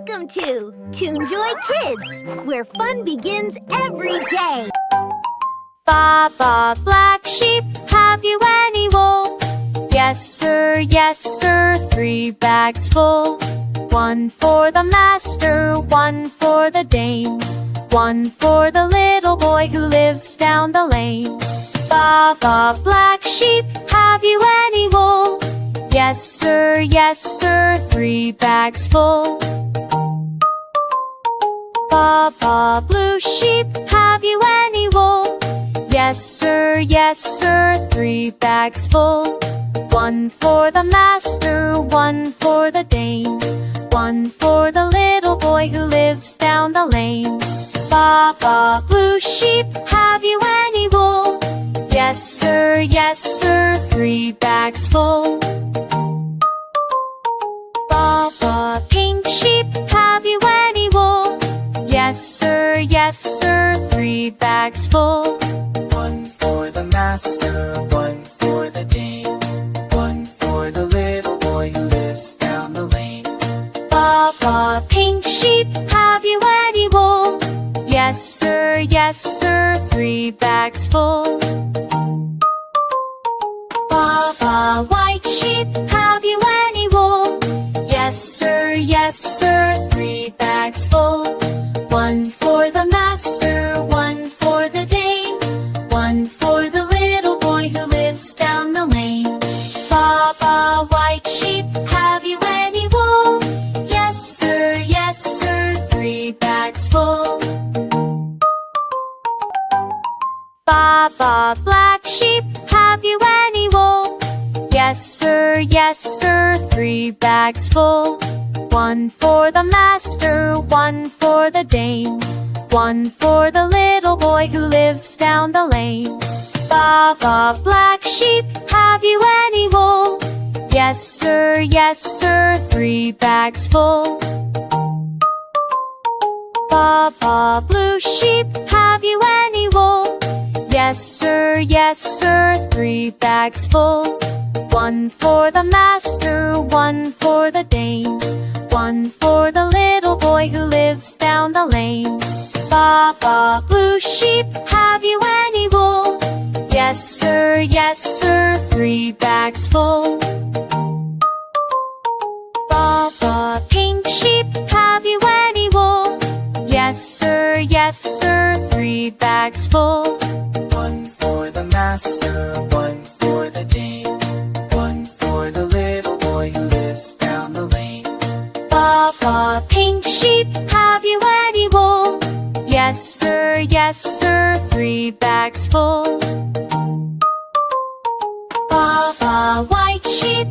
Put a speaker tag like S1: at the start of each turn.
S1: Welcome to ToonJoy Kids, where fun begins every day.
S2: Baa Baa, black sheep, have you any wool? Yes, sir, 3 bags full. 1 for the master, 1 for the dame, 1 for the little boy who lives down the lane. Baa Baa, black sheep, have you any wool? Yes, sir, 3 bags full. Baa Baa, blue sheep, have you any wool? Yes, sir, 3 bags full. 1 for the master, 1 for the dame, 1 for the little boy who lives down the lane. Baa Baa, blue sheep, have you any wool? Yes, sir, 3 bags full. Baa Baa, pink sheep, have you any wool? Yes, sir, 3 bags full.
S3: 1 for the master, 1 for the dame, 1 for the little boy who lives down the lane.
S2: Baa Baa, pink sheep, have you any wool? Yes, sir, 3 bags full. Baa Baa, white sheep, have you any wool? Yes, sir, 3 bags full. 1 for the master, 1 for the dame, 1 for the little boy who lives down the lane. Baa Baa, white sheep, have you any wool? Yes, sir, 3 bags full. Baa Baa, black sheep, have you any wool? Yes, sir, 3 bags full. 1 for the master, 1 for the dame, 1 for the little boy who lives down the lane. Baa Baa, black sheep, have you any wool? Yes, sir, 3 bags full. Baa Baa, blue sheep, have you any wool? Yes, sir, 3 bags full. 1 for the master, 1 for the dame, 1 for the little boy who lives down the lane. Baa Baa, blue sheep, have you any wool? Yes, sir, 3 bags full. Baa Baa, pink sheep, have you any wool? Yes, sir, 3 bags full.
S3: 1 for the master, 1 for the dame, 1 for the little boy who lives down the lane.
S2: Baa Baa, pink sheep, have you any wool? Yes, sir, 3 bags full. Baa Baa, white sheep,